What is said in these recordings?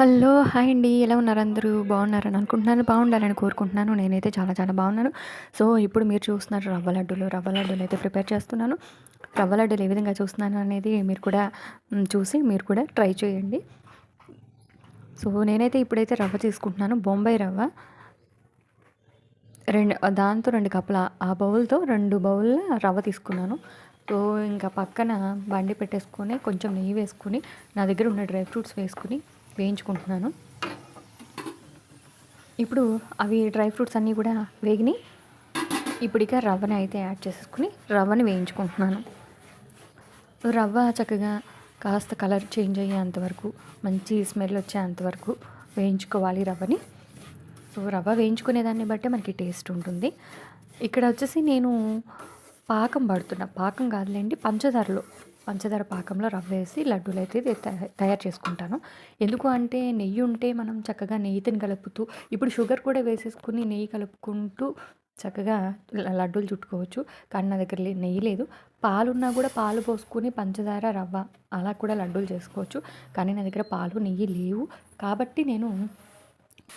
Hello! Hi అండి. ఎలా ఉన్నారు అందరూ? బాగున్నారని అనుకుంటున్నాను. బాగుండాలని కోరుకుంటున్నాను. నేనైతే చాలా చాలా బాగున్నాను. సో, ఇప్పుడు మీరు చూస్తున్నారు రవ్వ లడ్డూలు. రవ్వ లడ్డూలైతే ప్రిపేర్ చేస్తున్నాను. రవ్వ లడ్డూలు ఏ విధంగా చూస్తున్నాను అనేది మీరు కూడా చూసి మీరు కూడా ట్రై చేయండి. సో, నేనైతే ఇప్పుడైతే రవ్వ తీసుకుంటున్నాను. బొంబాయి రవ్వ. దాంతో 2 కప్పుల ఆ బౌల్‌తో 2 బౌల్ల రవ్వ తీసుకున్నాను. సో, ఇంకా పక్కన బండి పెట్టేసుకొని కొంచెం నెయ్యి వేసుకొని నా దగ్గర ఉన్న డ్రై ఫ్రూట్స్ వేసుకొని వేయించుకుంటున్నాను. ఇప్పుడు అవి డ్రై ఫ్రూట్స్ అన్నీ కూడా వేగినాయి. ఇప్పుడు ఇక రవ్వని అయితే యాడ్ చేసేసుకుని రవ్వని వేయించుకుంటున్నాను. రవ్వ చక్కగా కాస్త కలర్ చేంజ్ అయ్యేంత వరకు, మంచి స్మెల్ వచ్చేంత వరకు వేయించుకోవాలి రవ్వని. సో, రవ్వ వేయించుకునే దాన్ని బట్టే మనకి టేస్ట్ ఉంటుంది. ఇక్కడ వచ్చేసి నేను పాకం పడుతున్నా, పాకం కాదులేండి, పంచదార పాకంలో రవ్వ వేసి లడ్డూలు అయితే తయారు చేసుకుంటాను. ఎందుకు అంటే నెయ్యి ఉంటే మనం చక్కగా నెయ్యిని కలుపుతూ, ఇప్పుడు షుగర్ కూడా వేసేసుకుని నెయ్యి కలుపుకుంటూ చక్కగా లడ్డూలు చుట్టుకోవచ్చు. కానీ నా దగ్గర నెయ్యి లేదు. పాలున్నా కూడా పాలు పోసుకుని పంచదార రవ్వ అలా కూడా లడ్డూలు చేసుకోవచ్చు. కానీ నా దగ్గర పాలు నెయ్యి లేవు. కాబట్టి నేను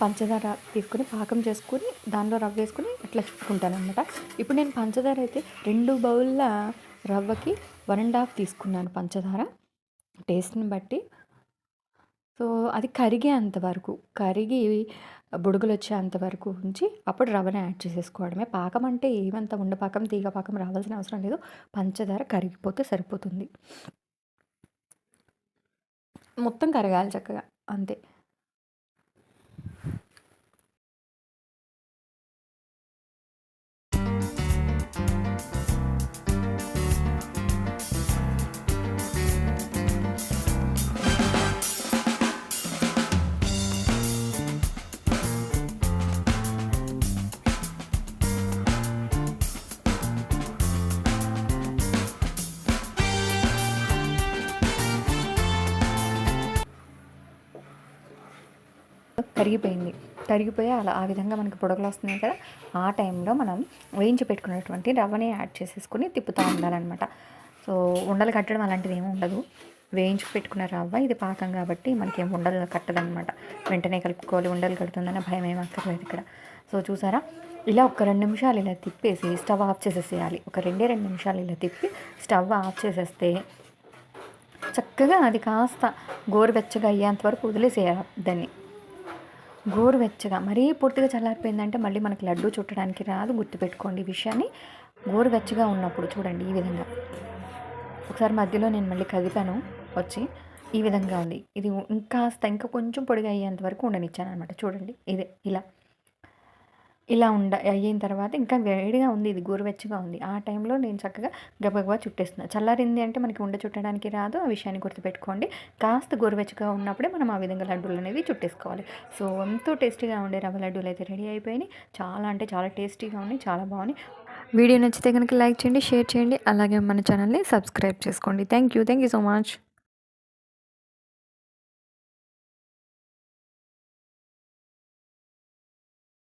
పంచదార తీసుకొని పాకం చేసుకొని దానిలో రవ్వ వేసుకొని అట్లా చుట్టుకుంటాను అనమాట. ఇప్పుడు నేను పంచదార అయితే 2 బౌల్ల రవ్వకి 1.5 తీసుకున్నాను పంచదార టేస్ట్ని బట్టి. సో, అది కరిగేంత వరకు, కరిగి బుడగలు వచ్చేంత వరకు ఉంచి అప్పుడు రవ్వని యాడ్ చేసేసుకోవడమే. పాకం అంటే ఏమంత ఉండపాకం తీగ పాకం రావాల్సిన అవసరం లేదు. పంచదార కరిగిపోతే సరిపోతుంది. మొత్తం కరగాలి చక్కగా, అంతే. కరిగిపోయి అలా ఆ విధంగా మనకి పొడగలు వస్తున్నాయి కదా, ఆ టైంలో మనం వేయించి పెట్టుకున్నటువంటి రవ్వని యాడ్ చేసేసుకొని తిప్పుతూ ఉండాలన్నమాట. సో, ఉండలు కట్టడం అలాంటిది ఏమి ఉండదు. వేయించి పెట్టుకున్న రవ్వ ఇది పాకం కాబట్టి మనకి ఏం ఉండలు కట్టదనమాట. వెంటనే కలుపుకోవాలి, ఉండలు కడుతుందన్న భయం ఏం అక్కర్లేదు ఇక్కడ. సో, చూసారా, ఇలా ఒక 2 నిమిషాలు ఇలా తిప్పేసి స్టవ్ ఆఫ్ చేసేసేయాలి. ఒక 2 నిమిషాలు ఇలా తిప్పి స్టవ్ ఆఫ్ చేసేస్తే చక్కగా అది కాస్త గోరువెచ్చగా అయ్యేంత వరకు వదిలేసేయాలి దాన్ని. గోరువెచ్చగా, మరీ పూర్తిగా చల్లారిపోయిందంటే మళ్ళీ మనకి లడ్డు చుట్టడానికి రాదు. గుర్తుపెట్టుకోండి ఈ విషయాన్ని. గోరువెచ్చగా ఉన్నప్పుడు చూడండి ఈ విధంగా. ఒకసారి మధ్యలో నేను మళ్ళీ కదిపాను, వచ్చి ఈ విధంగా ఉంది. ఇది ఇంకా కొంచెం పొడిగా అయ్యేంత వరకు ఉండనిచ్చాను అనమాట. చూడండి ఇదే ఇలా అయిన తర్వాత ఇంకా వేడిగా ఉంది, ఇది గోరువెచ్చగా ఉంది. ఆ టైంలో నేను చక్కగా గబగబా చుట్టేస్తున్నాను. చల్లారింది అంటే మనకి ఉండ చుట్టడానికి రాదు. ఆ విషయాన్ని గుర్తుపెట్టుకోండి. కాస్త గోరువెచ్చగా ఉన్నప్పుడే మనం ఆ విధంగా లడ్డూలు అనేవి చుట్టేసుకోవాలి. సో, ఎంతో టేస్టీగా ఉండే రవ్వ లడ్డూలు అయితే రెడీ అయిపోయినాయి. చాలా అంటే చాలా టేస్టీగా ఉన్నాయి, చాలా బాగున్నాయి. వీడియో నచ్చితే కనుక లైక్ చేయండి, షేర్ చేయండి, అలాగే మన ఛానల్ని సబ్స్క్రైబ్ చేసుకోండి. Thank you so much.